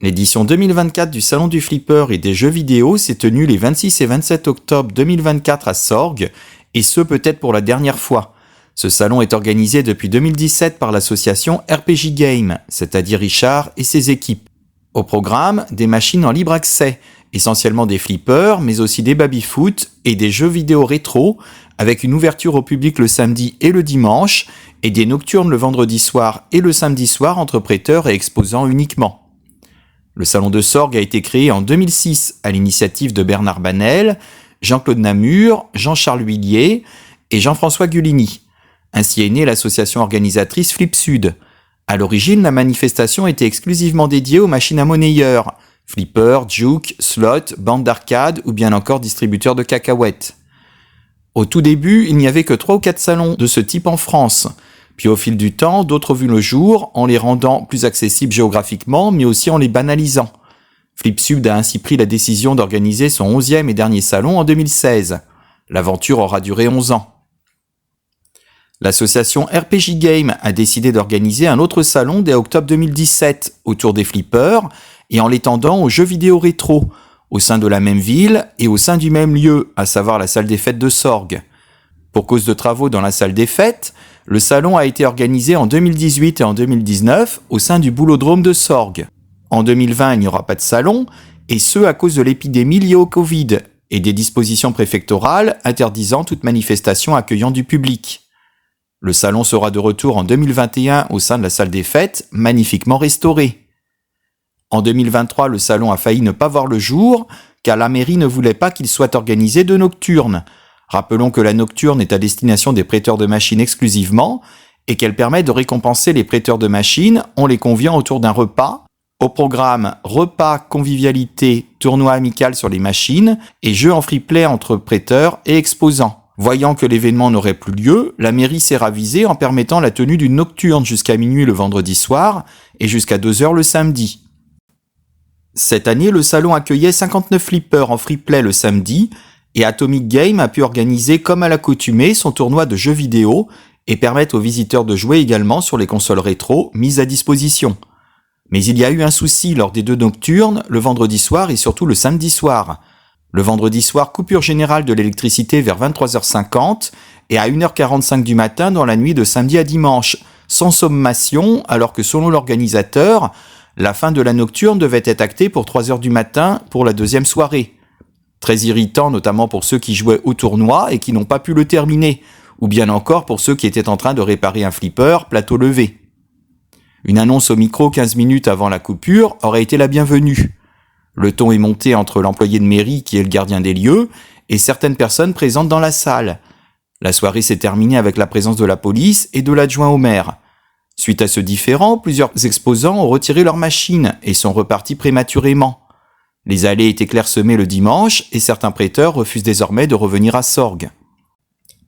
L'édition 2024 du Salon du Flipper et des jeux vidéo s'est tenue les 26 et 27 octobre 2024 à Sorgues, et ce peut-être pour la dernière fois. Ce salon est organisé depuis 2017 par l'association RPG Game, c'est-à-dire Richard et ses équipes. Au programme, des machines en libre accès, essentiellement des flippers, mais aussi des baby-foot et des jeux vidéo rétro, avec une ouverture au public le samedi et le dimanche, et des nocturnes le vendredi soir et le samedi soir entre prêteurs et exposants uniquement. Le Salon de Sorgues a été créé en 2006 à l'initiative de Bernard Banel, Jean-Claude Namur, Jean-Charles Huillier et Jean-François Gullini. Ainsi est née l'association organisatrice Flip Sud. À l'origine, la manifestation était exclusivement dédiée aux machines à monnayeurs, flippers, juke, slots, bandes d'arcade ou bien encore distributeurs de cacahuètes. Au tout début, il n'y avait que 3 ou 4 salons de ce type en France. Puis au fil du temps, d'autres ont vu le jour en les rendant plus accessibles géographiquement, mais aussi en les banalisant. Flipsud a ainsi pris la décision d'organiser son 11e et dernier salon en 2016. L'aventure aura duré 11 ans. L'association RPG Game a décidé d'organiser un autre salon dès octobre 2017 autour des flippers et en l'étendant aux jeux vidéo rétro, au sein de la même ville et au sein du même lieu, à savoir la salle des fêtes de Sorgues. Pour cause de travaux dans la salle des fêtes, le salon a été organisé en 2018 et en 2019 au sein du Boulodrome de Sorgues. En 2020, il n'y aura pas de salon, et ce à cause de l'épidémie liée au Covid et des dispositions préfectorales interdisant toute manifestation accueillant du public. Le salon sera de retour en 2021 au sein de la salle des fêtes, magnifiquement restaurée. En 2023, le salon a failli ne pas voir le jour, car la mairie ne voulait pas qu'il soit organisé de nocturne. Rappelons que la nocturne est à destination des prêteurs de machines exclusivement et qu'elle permet de récompenser les prêteurs de machines en les conviant autour d'un repas. Au programme, repas, convivialité, tournoi amical sur les machines et jeux en free play entre prêteurs et exposants. Voyant que l'événement n'aurait plus lieu, la mairie s'est ravisée en permettant la tenue d'une nocturne jusqu'à minuit le vendredi soir et jusqu'à 2h le samedi. Cette année, le salon accueillait 59 flippers en free play le samedi, et Atomic Game a pu organiser comme à l'accoutumée son tournoi de jeux vidéo et permettre aux visiteurs de jouer également sur les consoles rétro mises à disposition. Mais il y a eu un souci lors des 2 nocturnes, le vendredi soir et surtout le samedi soir. Le vendredi soir, coupure générale de l'électricité vers 23h50 et à 1h45 du matin dans la nuit de samedi à dimanche, sans sommation, alors que selon l'organisateur, la fin de la nocturne devait être actée pour 3h du matin pour la 2e soirée. Très irritant notamment pour ceux qui jouaient au tournoi et qui n'ont pas pu le terminer, ou bien encore pour ceux qui étaient en train de réparer un flipper plateau levé. Une annonce au micro 15 minutes avant la coupure aurait été la bienvenue. Le ton est monté entre l'employé de mairie qui est le gardien des lieux et certaines personnes présentes dans la salle. La soirée s'est terminée avec la présence de la police et de l'adjoint au maire. Suite à ce différend, plusieurs exposants ont retiré leurs machines et sont repartis prématurément. Les allées étaient clairsemées le dimanche et certains prêteurs refusent désormais de revenir à Sorgues.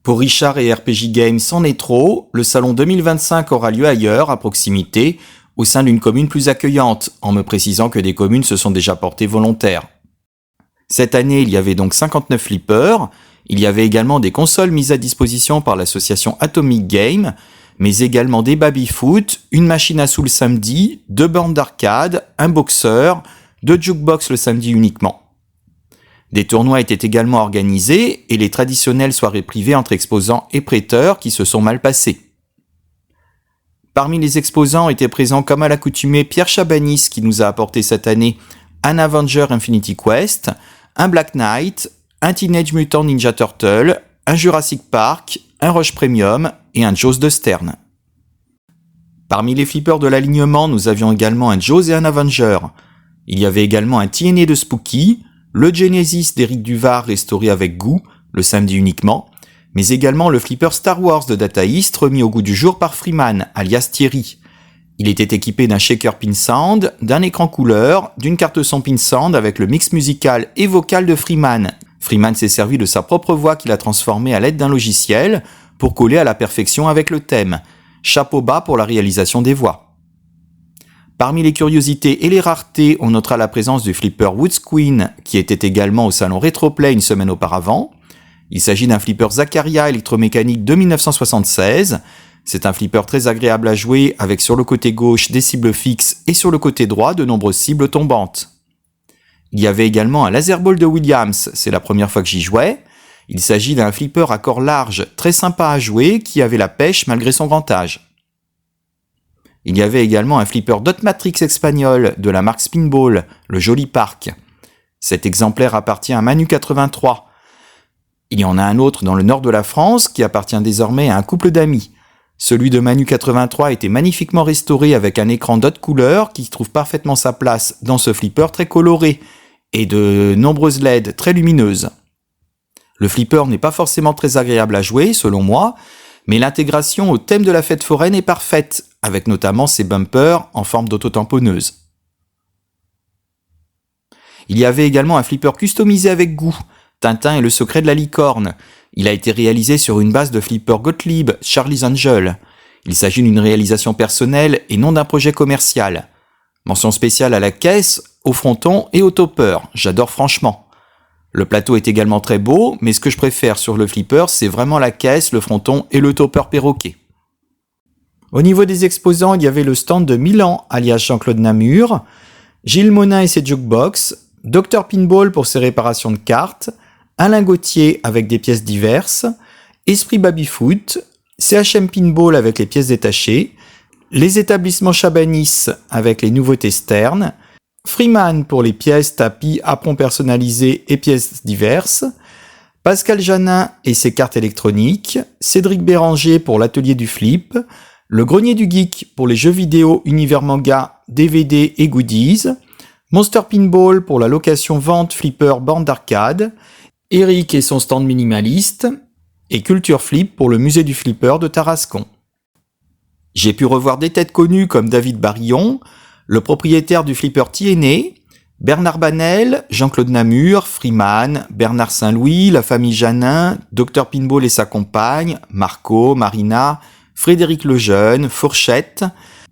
Pour Richard et RPG Games, c'en est trop. Le salon 2025 aura lieu ailleurs, à proximité, au sein d'une commune plus accueillante, en me précisant que des communes se sont déjà portées volontaires. Cette année, il y avait donc 59 flippers. Il y avait également des consoles mises à disposition par l'association Atomic Game, mais également des baby-foot, une machine à sous le samedi, 2 bandes d'arcade, un boxeur, 2 jukebox le samedi uniquement. Des tournois étaient également organisés et les traditionnelles soirées privées entre exposants et prêteurs qui se sont mal passées. Parmi les exposants étaient présents comme à l'accoutumée Pierre Chabanis qui nous a apporté cette année un Avenger Infinity Quest, un Black Knight, un Teenage Mutant Ninja Turtle, un Jurassic Park, un Rush Premium et un Jaws de Stern. Parmi les flippers de l'alignement, nous avions également un Jaws et un Avenger. Il y avait également un TNA de Spooky, le Genesis d'Éric Duvar restauré avec goût, le samedi uniquement, mais également le flipper Star Wars de Data East remis au goût du jour par Freeman, alias Thierry. Il était équipé d'un shaker pin sound, d'un écran couleur, d'une carte son pin sound avec le mix musical et vocal de Freeman. Freeman s'est servi de sa propre voix qu'il a transformée à l'aide d'un logiciel pour coller à la perfection avec le thème. Chapeau bas pour la réalisation des voix. Parmi les curiosités et les raretés, on notera la présence du flipper Woods Queen, qui était également au salon Retroplay une semaine auparavant. Il s'agit d'un flipper Zaccaria électromécanique de 1976, C'est un flipper très agréable à jouer avec sur le côté gauche des cibles fixes et sur le côté droit de nombreuses cibles tombantes. Il y avait également un laser ball de Williams, c'est la première fois que j'y jouais. Il s'agit d'un flipper à corps large, très sympa à jouer, qui avait la pêche malgré son grand âge. Il y avait également un flipper Dot Matrix espagnol de la marque Spinball, le Joli Park. Cet exemplaire appartient à Manu 83. Il y en a un autre dans le nord de la France qui appartient désormais à un couple d'amis. Celui de Manu 83 était magnifiquement restauré avec un écran dot couleur qui trouve parfaitement sa place dans ce flipper très coloré et de nombreuses LED très lumineuses. Le flipper n'est pas forcément très agréable à jouer, selon moi, mais l'intégration au thème de la fête foraine est parfaite, avec notamment ses bumpers en forme d'autotamponneuse. Il y avait également un flipper customisé avec goût, Tintin et le secret de la licorne. Il a été réalisé sur une base de flipper Gottlieb, Charlie's Angel. Il s'agit d'une réalisation personnelle et non d'un projet commercial. Mention spéciale à la caisse, au fronton et au topper. J'adore franchement. Le plateau est également très beau, mais ce que je préfère sur le flipper, c'est vraiment la caisse, le fronton et le topper perroquet. Au niveau des exposants, il y avait le stand de Milan, alias Jean-Claude Namur, Gilles Monin et ses jukebox, Dr Pinball pour ses réparations de cartes, Alain Gauthier avec des pièces diverses, Esprit Babyfoot, CHM Pinball avec les pièces détachées, les établissements Chabanis avec les nouveautés Stern, Freeman pour les pièces, tapis, aprons personnalisés et pièces diverses, Pascal Janin et ses cartes électroniques, Cédric Béranger pour l'atelier du flip, le Grenier du Geek pour les jeux vidéo, univers manga, DVD et goodies, Monster Pinball pour la location-vente, flipper, bande d'arcade, Eric et son stand minimaliste, et Culture Flip pour le musée du flipper de Tarascon. J'ai pu revoir des têtes connues comme David Barillon, le propriétaire du flipper TNA, Bernard Banel, Jean-Claude Namur, Freeman, Bernard Saint-Louis, la famille Janin, Dr Pinball et sa compagne, Marco, Marina, Frédéric Lejeune, Fourchette.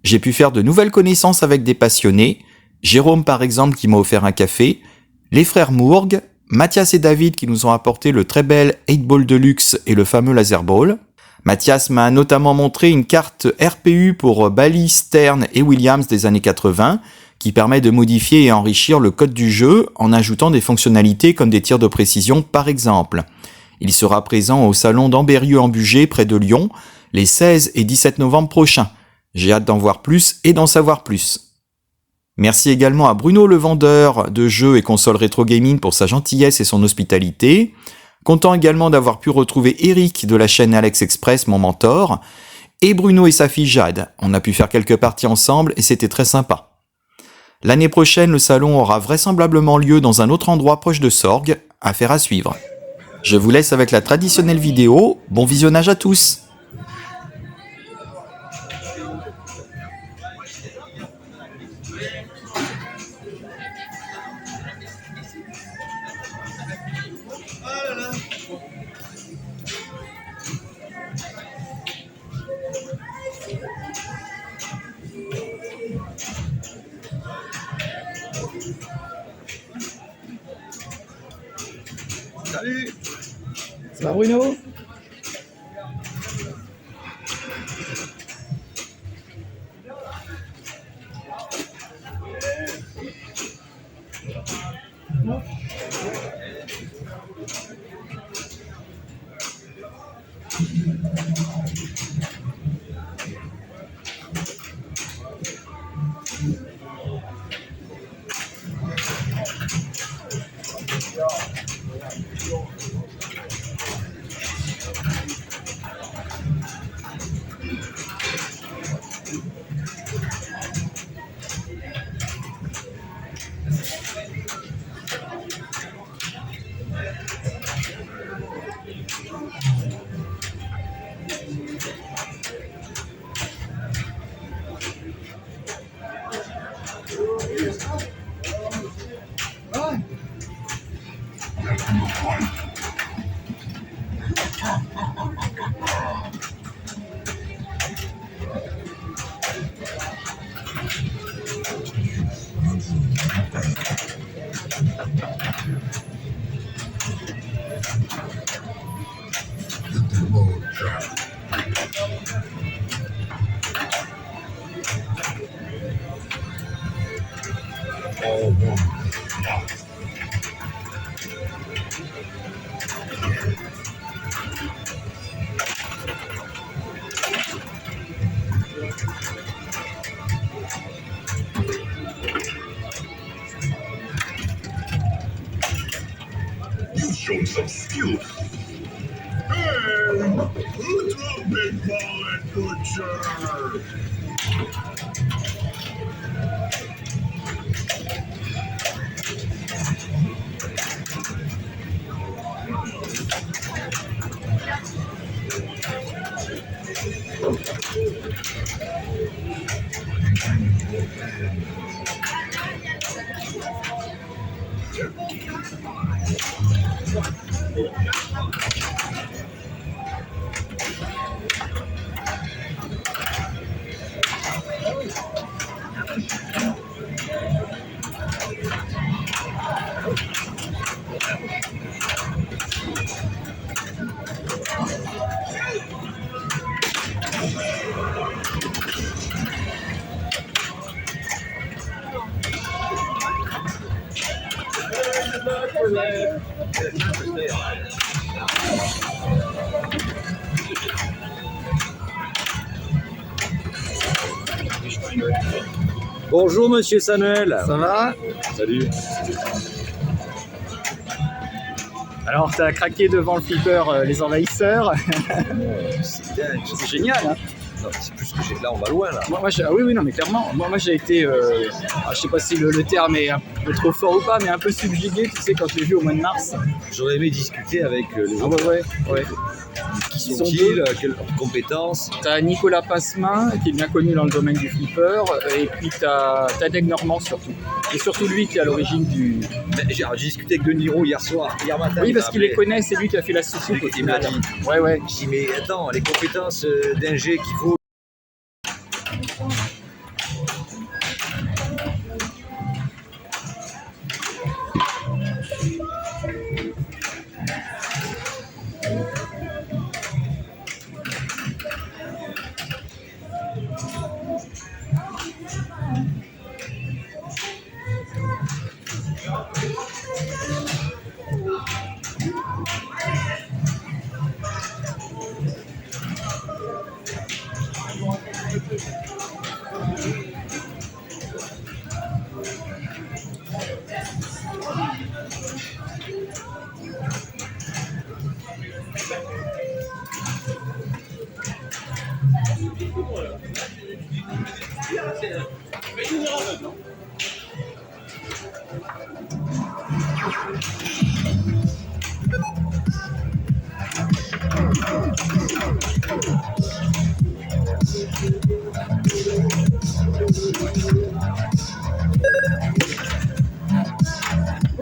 J'ai pu faire de nouvelles connaissances avec des passionnés, Jérôme par exemple qui m'a offert un café, les frères Mourgue, Mathias et David qui nous ont apporté le très bel 8-Ball Deluxe et le fameux Laser Ball. Mathias m'a notamment montré une carte RPU pour Bally, Stern et Williams des années 80 qui permet de modifier et enrichir le code du jeu en ajoutant des fonctionnalités comme des tirs de précision par exemple. Il sera présent au salon d'Ambérieu en Bugey près de Lyon les 16 et 17 novembre prochains. J'ai hâte d'en voir plus et d'en savoir plus. Merci également à Bruno le vendeur de jeux et consoles rétro gaming pour sa gentillesse et son hospitalité. Content également d'avoir pu retrouver Eric de la chaîne Alex Express, mon mentor, et Bruno et sa fille Jade. On a pu faire quelques parties ensemble et c'était très sympa. L'année prochaine, le salon aura vraisemblablement lieu dans un autre endroit proche de Sorgues, affaire à suivre. Je vous laisse avec la traditionnelle vidéo. Bon visionnage à tous! Salut! Ça va Bruno? The demo drop. You showed some skill. Hey, who's the big bullet butcher? Bonjour Monsieur Samuel. Ça va? Salut. Alors, t'as craqué devant le flipper Les Envahisseurs. C'est dingue. C'est génial, hein? Non, c'est plus que j'ai. Là, on va loin là. Oui, non, mais clairement. Moi j'ai été, je sais pas si le terme est un peu trop fort ou pas, mais un peu subjugué, tu sais, quand je l'ai vu au mois de mars. J'aurais aimé discuter avec les Ah autres. ouais. Qui Ils sont sont-ils, quelles compétences? T'as Nicolas Passemin, qui est bien connu dans le domaine du flipper, et puis t'as Tadek Normand surtout. Et surtout lui qui est à l'origine du... J'ai discuté avec De Niro hier matin. Oui, il parce m'a qu'il les appelé. connaît, c'est lui qui a fait la soucoupe au Il m'a final. dit. Ouais. Je dis, mais attends, les compétences d'ingé qu'il faut.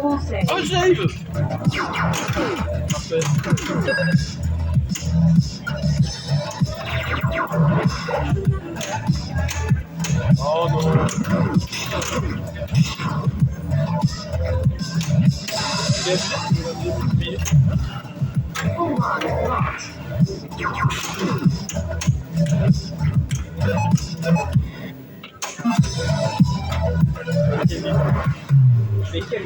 Oh, j'arrive! Oh non! Mais quel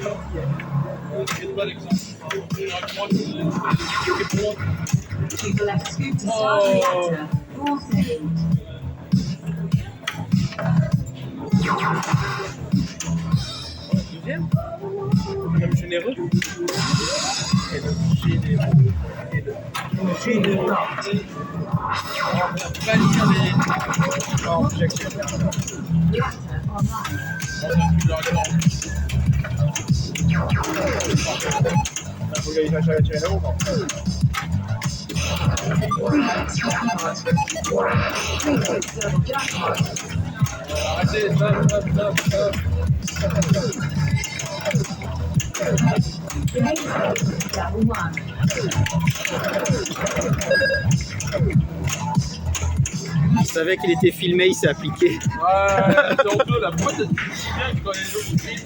To select scoop to start reactor. All saved. Même généreux. Pas lire les... Non, j'accepte. Reactor online. Faut que j'aille chercher là-haut. Preload double jackpot. Arrêtez, stop. Grenade double one. Il savait qu'il était filmé, il s'est appliqué. Ouais, c'est honteux, la pointe, c'est bien que quand les autres filment.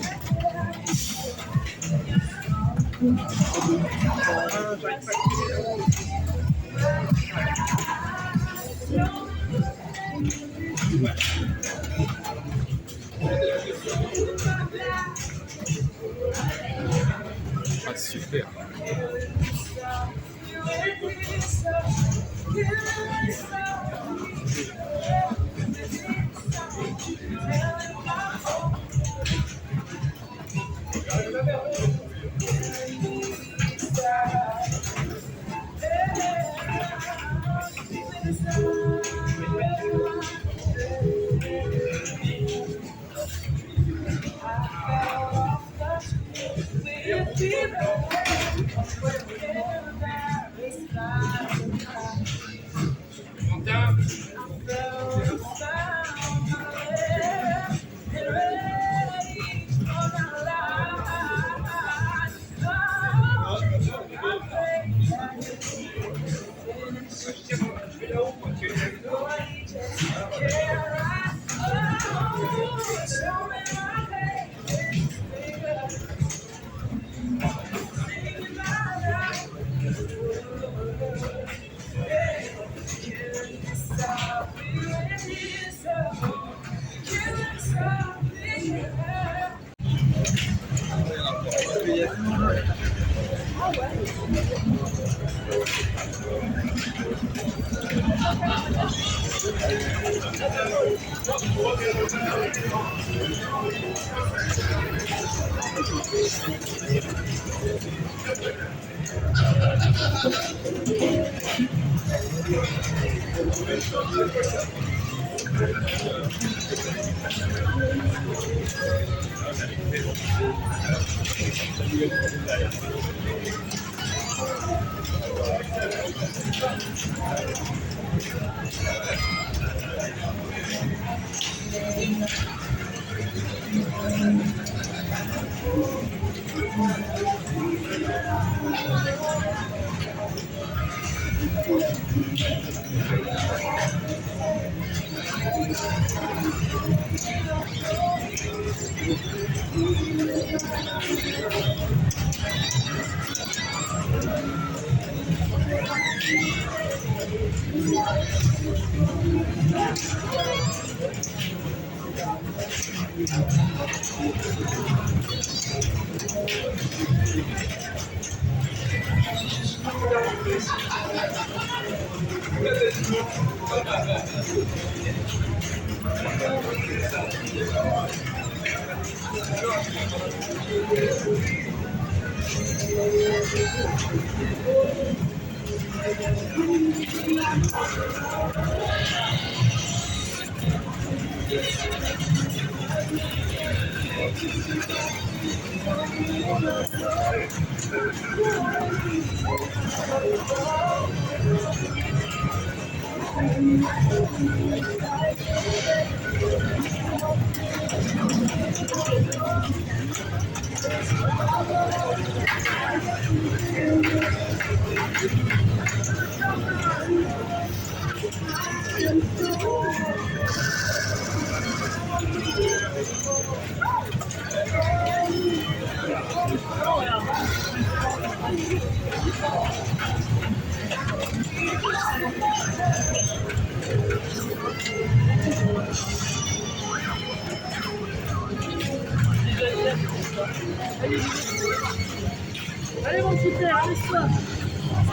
Allez mon petit père, allez-toi.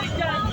C'est calme.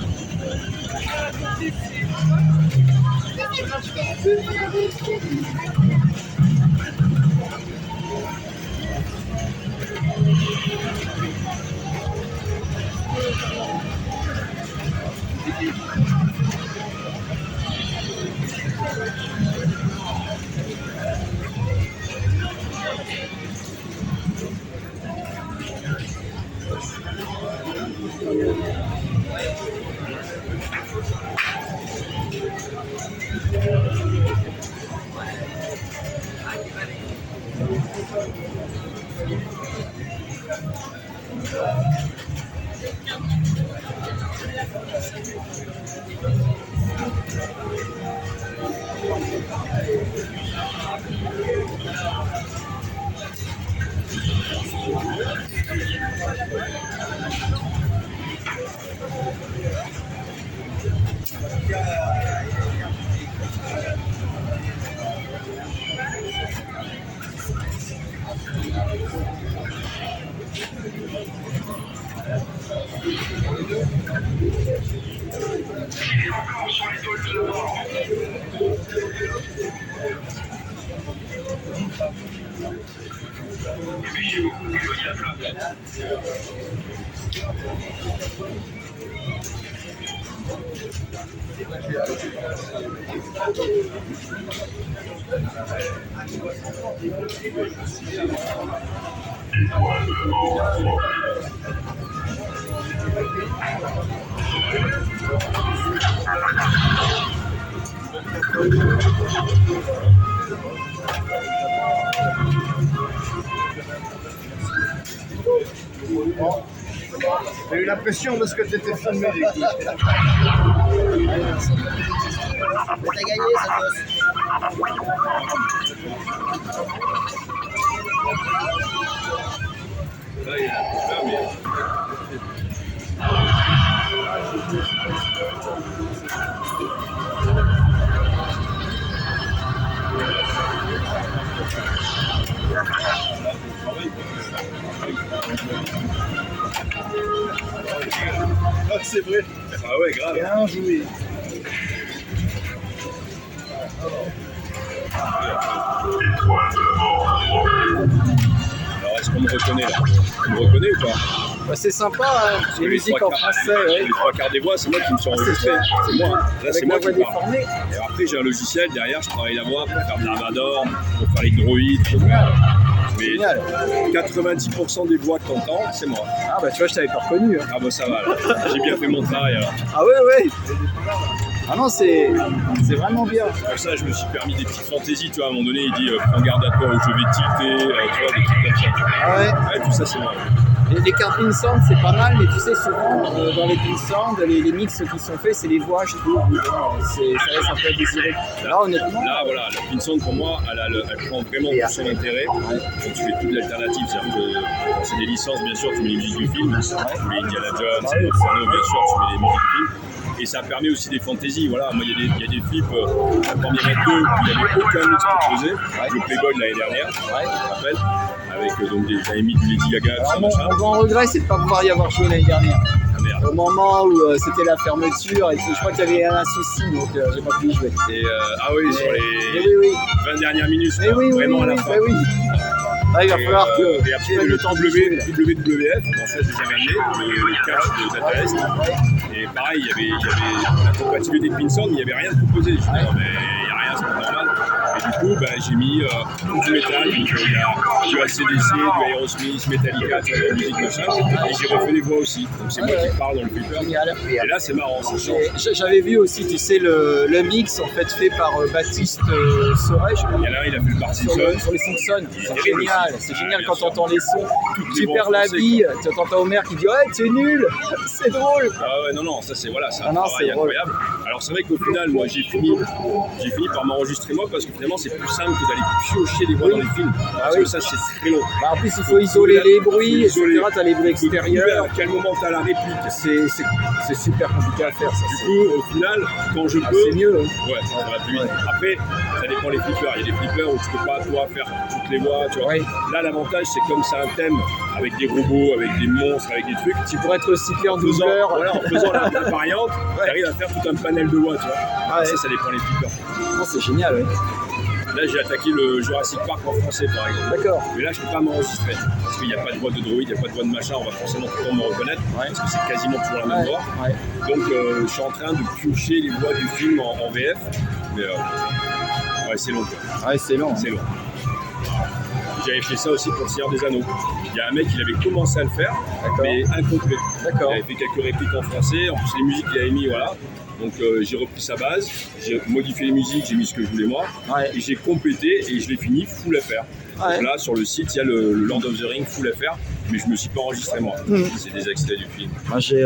J'ai eu l'impression parce que tu étais filmé, du coup. T'as gagné, ça bosse. Ah, c'est vrai. Ah ouais, grave. Bien joué. Alors, est-ce qu'on me reconnaît là? Tu me reconnais ou pas? Bah, c'est sympa, hein. Les musiques en français, ouais. Les trois quarts des voix, c'est moi qui me suis enregistré. C'est moi. Là, c'est Avec moi la voix qui parle. déformée. Et après, j'ai un logiciel derrière, je travaille la voix pour faire de l'Armador, pour faire les droïdes. pour faire- Mais Génial. 90% des voix que t'entends, c'est moi. Ah bah tu vois, je t'avais pas reconnu. Hein. Ah bah ça va, là. J'ai bien fait mon travail alors. Ah ouais, ouais. Ah non, c'est vraiment bien. Pour ça, je me suis permis des petites fantaisies, tu vois. À un moment donné, il dit prends garde à toi où je vais tilter, tu vois, des trucs comme ça. Ah ouais. Ouais, tout ça, c'est moi. Les cartes Pinsand, c'est pas mal, mais tu sais, souvent, dans les Pinsand, les mix qui sont faits, c'est les voix, je trouve. Bon, ça laisse un peu à désirer. Là, honnêtement. Là, voilà, la Pinsand, pour moi, elle prend vraiment tout son intérêt. Donc, tu fais toute l'alternative. C'est-à-dire que quand c'est des licences, bien sûr, tu mets les musiques du film. Tu mets Indiana Jones, Piano, bien sûr, tu mets les musiques du film. Et ça permet aussi des fantaisies. Voilà, moi, il y a des clips, la première et deux, où il n'y avait aucun mix proposé. Le Playboy de l'année dernière, je me rappelle. Avec donc j'avais mis du Lady Gaga, tout ça, Alors, machin. mon grand regret, c'est de ne pas pouvoir y avoir joué l'année dernière. Ah merde. Au moment où c'était la fermeture, et puis je crois qu'il y avait un souci, donc j'ai pas pu y jouer. Et ah oui, sur Mais les oui, oui. 20 dernières minutes, Mais quoi, oui, oui, vraiment oui, à la oui, fin. bah oui. Ah, il va falloir que Et tu après, prennes le le temps de jouer, là. WWF, bon, ça, je l'ai jamais amené, le catch de Data Est. Et pareil, il y avait la compatibilité de Pinsand, il n'y avait rien de proposé. Je dis, non, mais il n'y a rien, c'est pas normal. Et du coup, bah, j'ai mis tout du métal, donc il y a du ACDC, du Aerosmith, Metallica, tu vois, de la musique machin. Et j'ai refait les voix aussi. Donc c'est moi qui parle dans le flipper. Génial. Et là, c'est marrant, ça change. J'avais vu aussi, tu sais, le mix en fait par Baptiste Soret, je Il y en a un, il a fait le Parkinson. sur les Simpsons. Il est C'est terrible génial, aussi. c'est Ah, génial bien quand sûr. t'entends les sons. Toutes Tu les voix perds en la français, vie, tu entends Homer qui dit ouais, c'est nul, c'est drôle. Ah ouais, non, non, ça c'est voilà, c'est Ah un non, travail c'est drôle. incroyable. Alors c'est vrai qu'au final, moi j'ai fini par m'enregistrer moi parce que finalement c'est plus simple que d'aller piocher les voix dans les films. Parce oui. que ça c'est très long. Bah, en plus, il faut isoler les bruits, etc. isoler. T'as les bruits extérieurs. À quel moment t'as la réplique? C'est super compliqué à faire, ça. Du coup, au final, quand je Ah, peux, c'est mieux. Hein. ouais, ça va plus vite. Ouais. Après, ça dépend des flippers. Il y a des flippers où tu peux pas toi faire toutes les voix, tu vois. Ouais. Là, l'avantage c'est comme c'est un thème avec des robots, avec des monstres, avec des trucs. Tu pourrais être recyclé en doubleur. Voilà, en faisant la variante, tu arrives à faire tout un panel de voix, tu vois. Ah ouais. Ça dépend des flippers. Non, c'est génial, ouais. Là, j'ai attaqué le Jurassic Park en français, par exemple. D'accord. Mais là, je peux pas m'enregistrer. Parce qu'il n'y a pas de voix de droïde, il n'y a pas de voix de machin, on va forcément tout le temps me reconnaître. Parce que c'est quasiment toujours la même voix. Ouais. Donc, je suis en train de piocher les voix du film en VF. Mais ouais, c'est long, quoi. Ouais, c'est long. C'est long. J'avais fait ça aussi pour le Seigneur des Anneaux. Il y a un mec, il avait commencé à le faire, D'accord. mais incomplet. D'accord. Il avait fait quelques répliques en français, en plus les musiques qu'il avait mis, voilà. Donc j'ai repris sa base, j'ai modifié les musiques, j'ai mis ce que je voulais moi, Ouais. et j'ai complété et je l'ai fini full FR. Ouais. Donc là, sur le site, il y a le Lord of the Ring full FR, mais je me suis pas enregistré moi. C'est des extraits du film. Moi, j'ai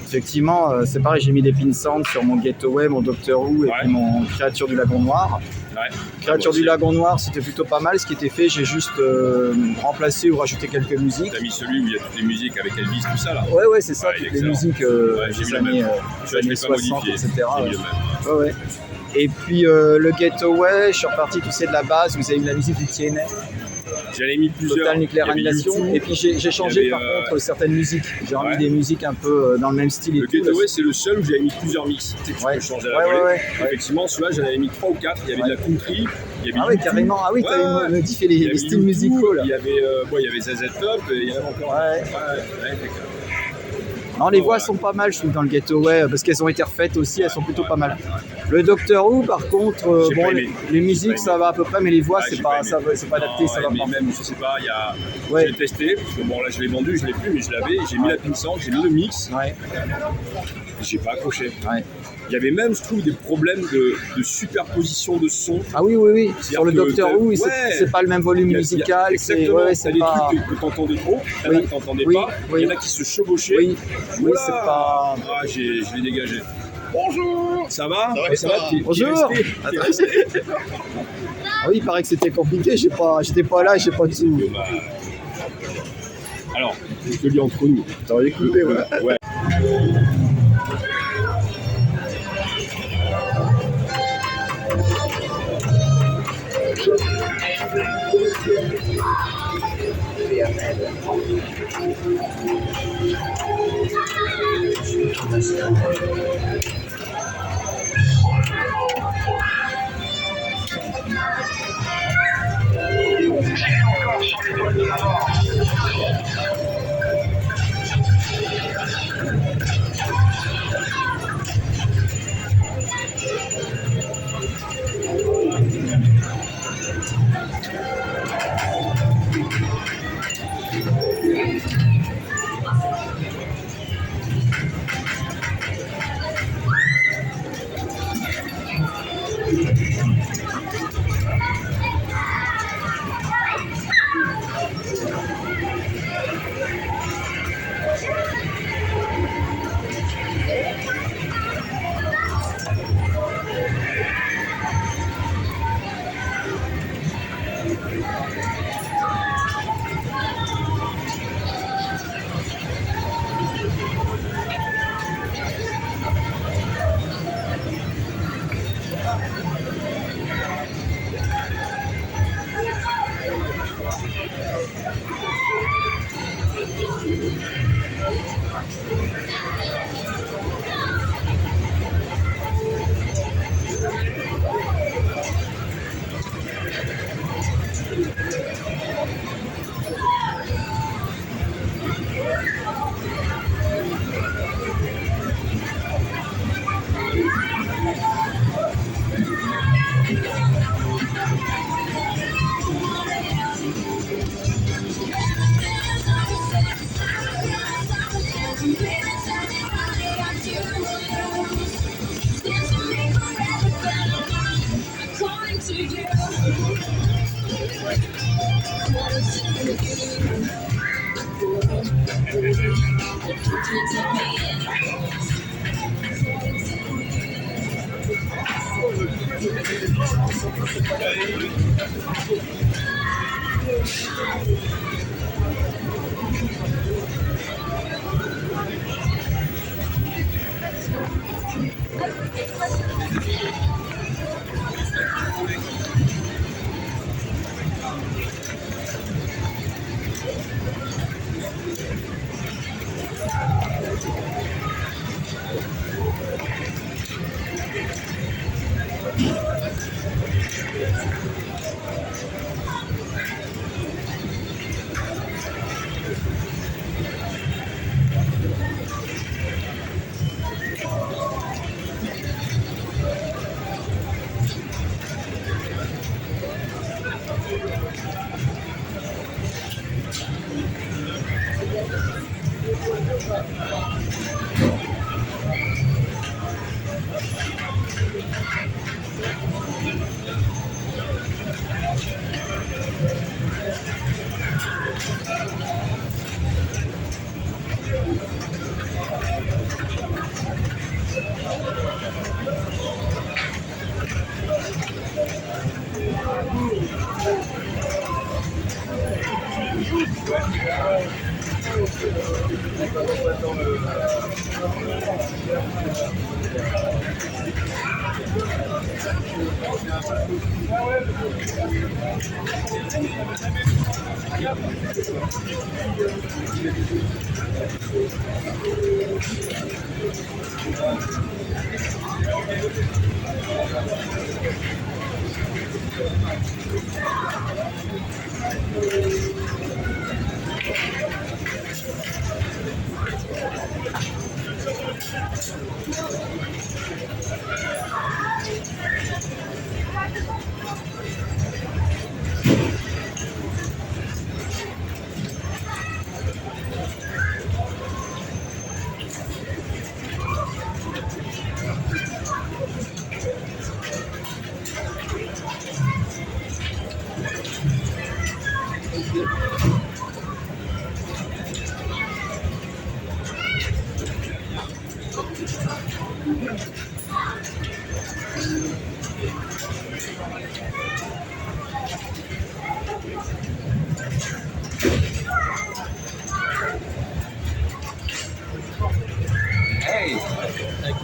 effectivement, c'est pareil, j'ai mis des Pinsand sur mon Getaway, mon Doctor Who et Ouais. puis mon Créature du Lagon Noir. Ouais. Créature Moi du aussi. Lagon Noir, c'était plutôt pas mal. Ce qui était fait, j'ai juste remplacé ou rajouté quelques musiques. T'as mis celui où il y a toutes les musiques avec Elvis, tout ça là. Ouais, ouais, c'est ça, Ouais, il est toutes les excellent. musiques J'ai mis des le années, même. des Je années l'ai pas 60, modifié. etc. J'ai Ouais. mis le même. Ouais, ouais. Et puis le Getaway, je suis reparti, tu sais, de la base, vous avez mis la musique du TNA, J'en ai mis plusieurs. Total Nuclear Il y avait Annihilation. YouTube. Et puis j'ai changé il y avait, par contre certaines musiques. J'ai remis ouais. des musiques un peu dans le même style et Le tout. là. Getaway, c'est le seul où j'avais mis plusieurs mix. Tu sais que tu Ouais. peux changer à la Ouais, volée. ouais, ouais. Effectivement, celui-là, j'en avais mis 3 ou 4. Il y avait de la country, il y avait Ah ouais, YouTube, carrément. Ah oui, Ouais, t'avais ouais. modifié il y les avait styles YouTube, musicaux là. Il y avait, il y avait ZZ Top, et il y en avait encore. Ouais. Ouais, effectivement. Non, les voix sont pas mal, je trouve, dans le Getaway, parce qu'elles ont été refaites aussi, elles sont plutôt pas mal. Le Doctor Who, par contre, J'ai bon, pas les, aimé. les musiques, ça va à peu près, mais les voix, Ouais, c'est j'ai pas, pas aimé. c'est pas adapté, ça va mais pas. même, je sais pas, il y a... Ouais. J'ai testé, parce que bon, là, je l'ai vendu, je l'ai plus, mais je l'avais. J'ai mis la pin sound, j'ai mis le mix, Ouais, j'ai pas accroché. ouais. Il y avait même, je trouve, des problèmes de superposition de son. Ah oui, oui, oui. C'est-à-dire Sur le que Doctor Who, ouais. c'est pas le même volume musical, c'est Exactement, ouais, t'as c'est des pas. trucs que t'entendais trop, t'en as Oui, que t'entendais oui, pas, oui. il y en a qui se chevauchaient. Oui, oui, Oula. c'est pas. Ah, je l'ai dégagé. Bonjour. Ça va? Ça va, t'es Bonjour. resté Ah oui, il paraît que c'était compliqué, j'étais pas là, j'ai pas de sous. Bah, alors, je te lis entre nous. T'aurais écouté, ouais. Ouais.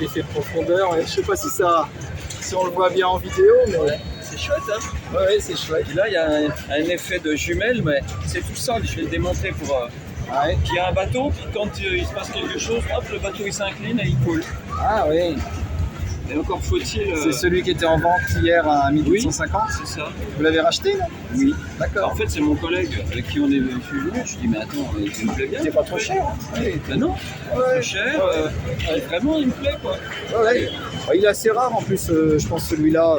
l'effet de profondeur. Je sais pas si on le voit bien en vidéo, mais C'est chouette, hein. ouais, c'est chouette. Et là, il y a un effet de jumelle, mais c'est tout ça. Je vais le démontrer pour... Ouais. qu'il y a un bateau, puis quand il se passe quelque chose, hop, le bateau il s'incline et il coule. Ah oui, Et encore faut-il... c'est celui qui était en vente hier à 1250. C'est ça. Vous l'avez racheté là? Oui. D'accord. En fait, c'est mon collègue avec qui on est venu. Je dis, mais attends, il me plaît bien. C'est pas trop cher. Oui. Ben non, pas cher. Vraiment, il me plaît, quoi. Ouais. Il est assez rare en plus, je pense celui-là,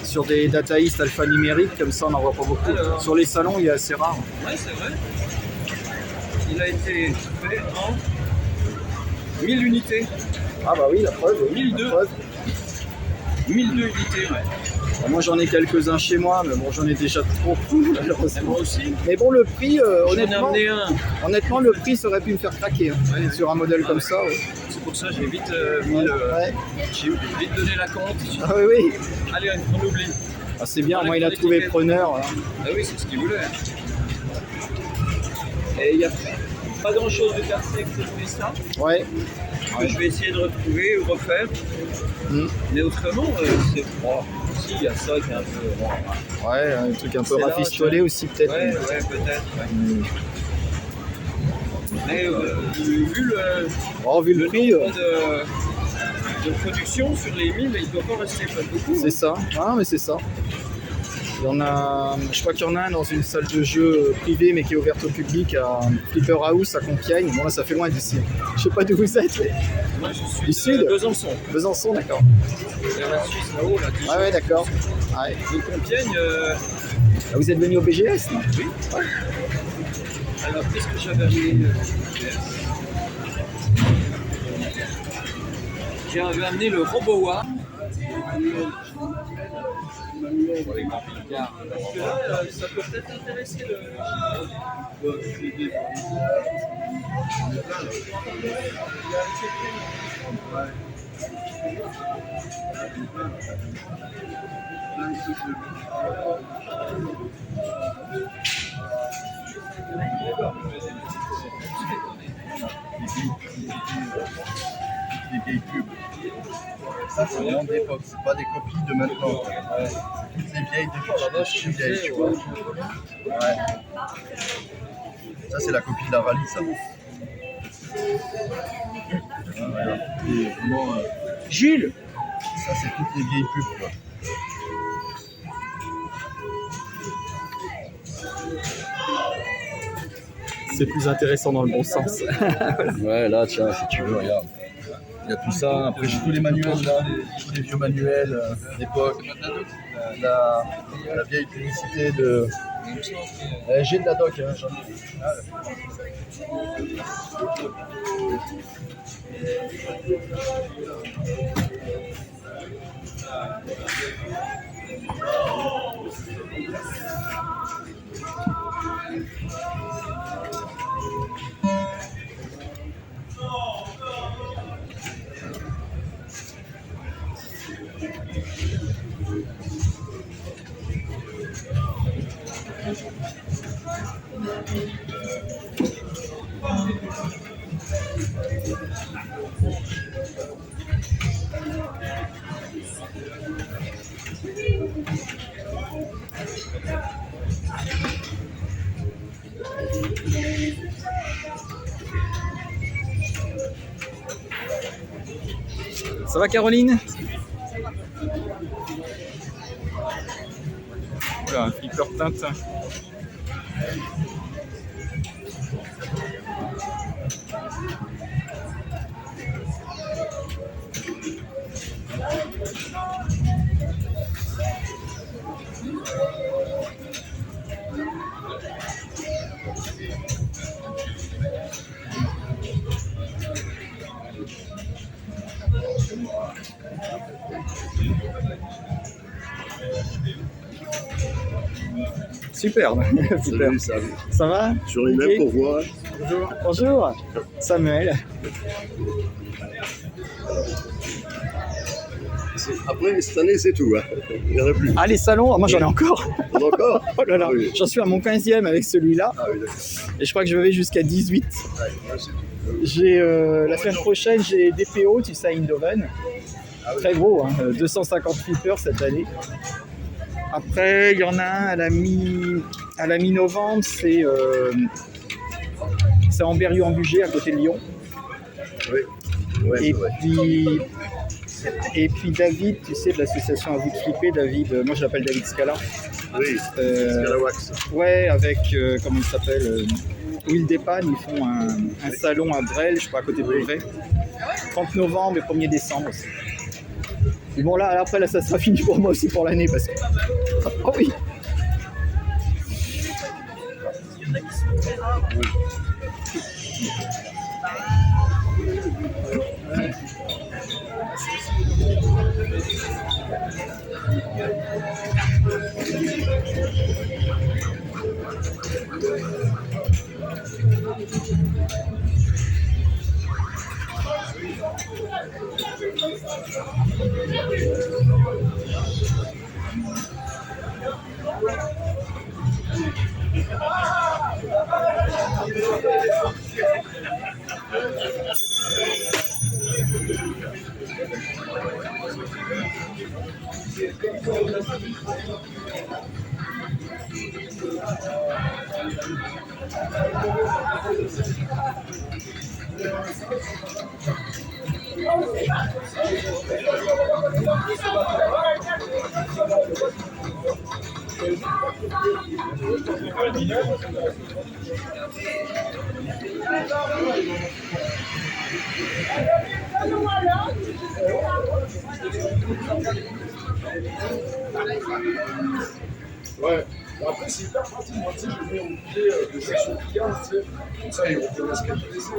sur des dataistes alphanumériques, comme ça on n'en voit pas beaucoup. Alors. Sur les salons, il est assez rare. Ouais, c'est vrai. Il a été fait en 1000 unités. Ah bah oui, la preuve. 1002. La preuve. 1002 unités, ouais. Bon, moi j'en ai quelques-uns chez moi, mais bon, j'en ai déjà trop, Et malheureusement. moi aussi. Mais bon, le prix, J'en ai honnêtement, amené un. honnêtement, le prix ça aurait pu me faire craquer, hein, sur un modèle comme ça. Ouais. C'est pour ça que j'ai vite mis Ouais. j'ai vite donné la compte. Ah oui, oui. Allez, on oublie. Ah, c'est bien, moi il a trouvé preneur. Hein. Ah oui, c'est ce qu'il voulait. Et il n'y a pas grand chose de cassé excepté ça. Ouais. Que je vais essayer de retrouver ou refaire. Mais autrement, c'est froid. Si, il y a ça qui est un peu. Ouais, un truc un peu C'est rafistolé large, aussi peut-être. Ouais, peut-être. Ouais. Mais vu Vu le prix, nombre de production sur les 1000, il ne doit pas rester pas beaucoup. c'est ça. Ah, mais c'est ça. Il y en a, je crois qu'il y en a un dans une salle de jeu privée mais qui est ouverte au public à Flipper House à Compiègne. Bon là ça fait loin d'ici. Je sais pas d'où vous êtes. Mais... Moi je suis Du sud. Besançon. Besançon, d'accord. Vers la Suisse là-haut, là. Ouais, d'accord. Ouais. De Compiègne. Ah, vous êtes venu au BGS non? Oui. Alors qu'est-ce que j'avais amené J'avais amené le RoboWar. Parce que là, ça peut peut-être intéresser Des vieilles pubs. Ça, c'est vraiment d'époque, c'est pas des copies de maintenant. Ouais. Toutes les vieilles d'époque, c'est vieilles, tu vois. Ouais. Ça, c'est la copie de la rallye, ça. Voilà. Et vraiment, Gilles. ça, c'est toutes les vieilles pubs, quoi. C'est plus intéressant dans le bon sens. Ouais, là, tiens, si tu veux, regarde. Il y a tout ça. Après, j'ai tous les manuels, là, tous les vieux manuels d'époque. La vieille publicité de. J'ai de la doc, hein, j'en ai. Ça va Caroline? Voilà, un flipper Tintin. Superbe. Salut, salut. Ça va? Sur les mêmes pour voir. Bonjour. Bonjour. Samuel. Après, cette année, c'est tout. Hein. Il n'y en a plus. Ah, les salons, moi j'en ai encore. On a encore. Oh là là, Oui. j'en suis à mon 15e avec celui-là. Ah oui, d'accord. Et je crois que je vais jusqu'à 18. Ouais, c'est tout. J'ai la semaine prochaine, j'ai DPO, tu sais, à Eindhoven. Très gros, hein, 250 flippers cette année. Après, il y en a un à la mi-novembre, c'est en Berrieux-en-Bugey, à côté de Lyon. Oui. Ouais, Et c'est vrai. puis David, tu sais, de l'association À vous de flipper, David, moi je l'appelle David Scala. Oui, Scalawax. Ouais, avec, comment il s'appelle, Will Depan, ils font un salon à Brel, je crois, à côté de Beauvais. 30 novembre et 1er décembre aussi. Et bon, là, après, là, ça sera fini pour moi aussi pour l'année, parce que... Oh oui. Ouais. Après, c'est hyper pratique. Moi, tu sais, je mets au pied des sections clients, tu sais. Comme ça, ils reconnaissent quel PC.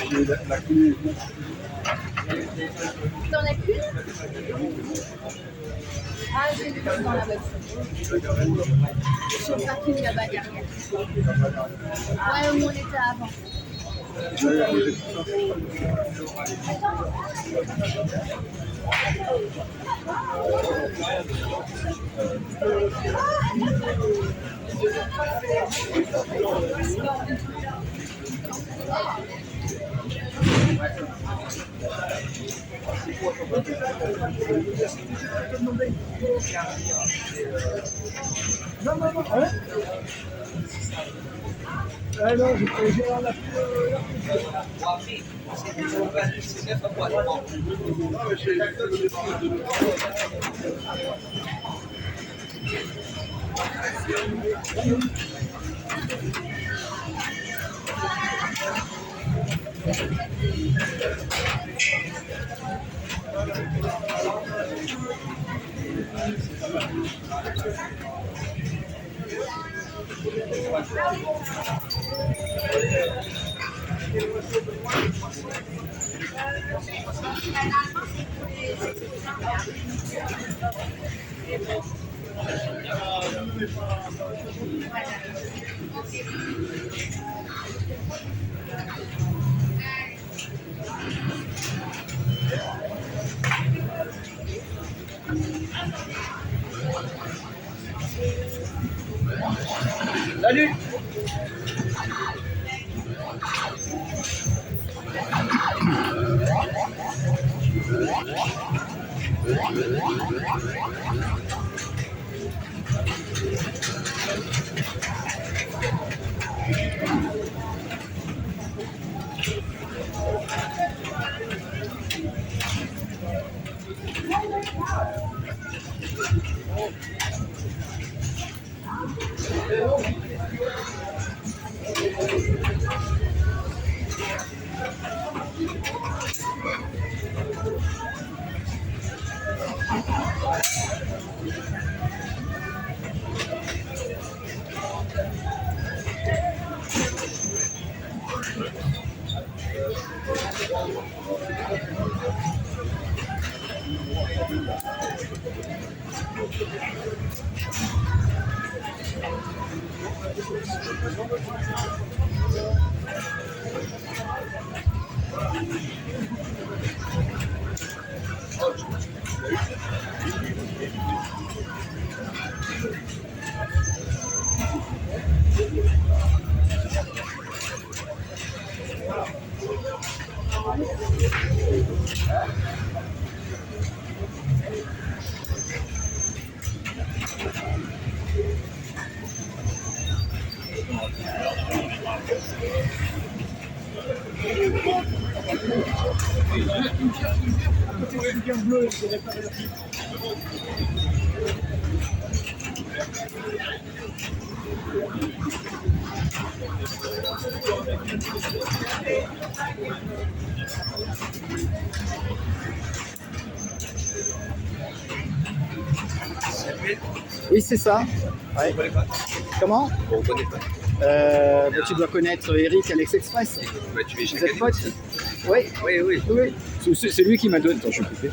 J'ai la clé. T'en as qu'une? Ah, j'ai vu dans la voiture. Sur le parking là-bas derrière. Ouais, où on était avant. Salut. Oui, c'est ça. Ouais. Comment? On connaît pas. Tu dois connaître Eric Alex Express. Bah, tu es Vous chaque êtes année. potes? Oui, Oui. oui. C'est lui qui m'a donné. Attends, je vais couper.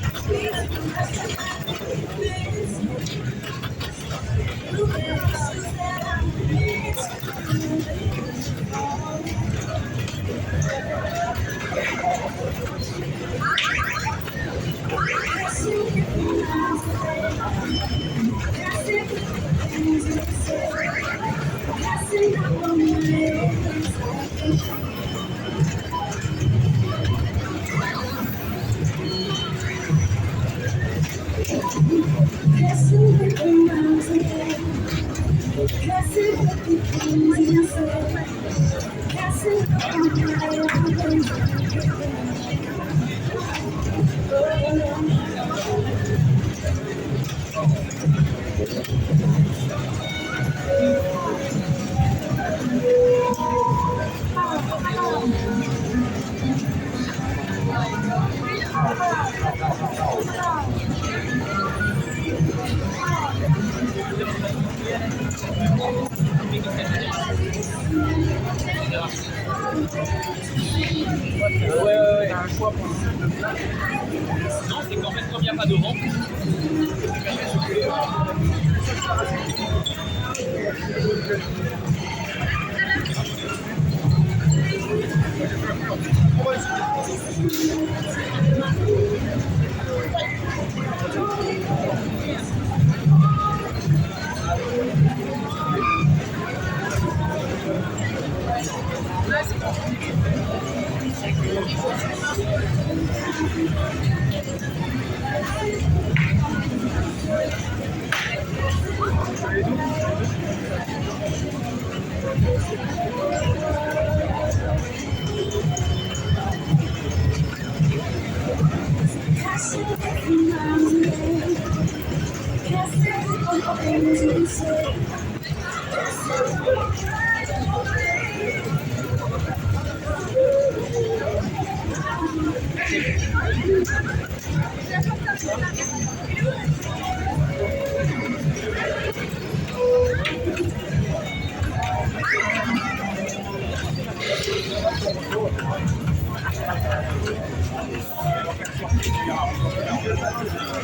Non, c'est qu'en fait, comme il n'y a pas de rampe,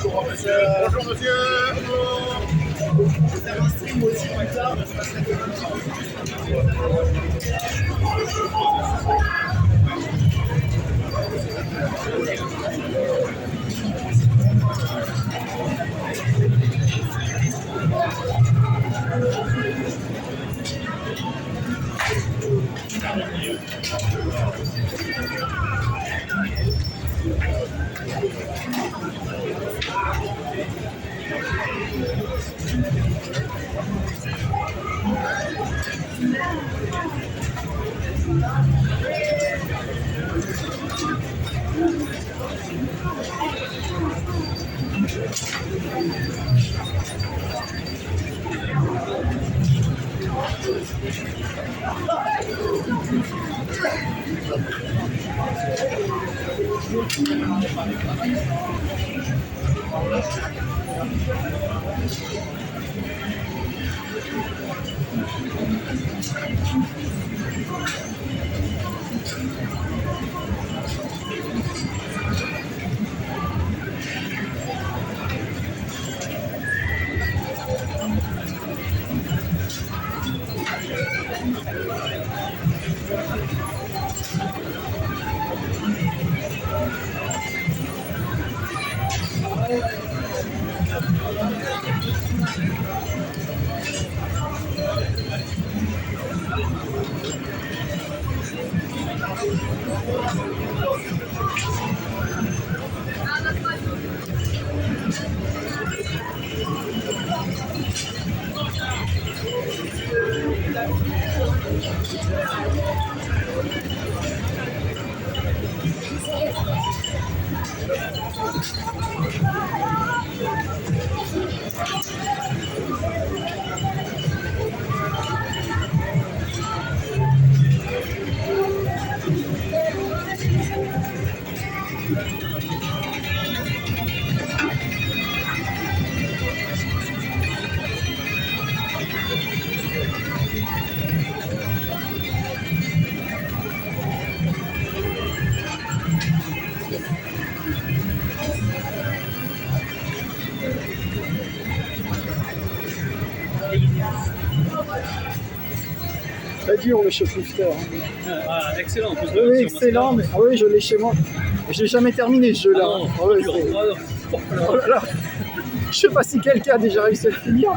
Bonjour monsieur. Je vais faire un stream aussi plus tard. Je passerai Très dur le shoplifter. Ah, excellent. Oui, excellent, mais oui, je l'ai chez moi. Je n'ai jamais terminé ce jeu-là. Ah non, Ah oui, dur. c'est- Ah non. oh là là. Je sais pas si quelqu'un a déjà réussi à le finir.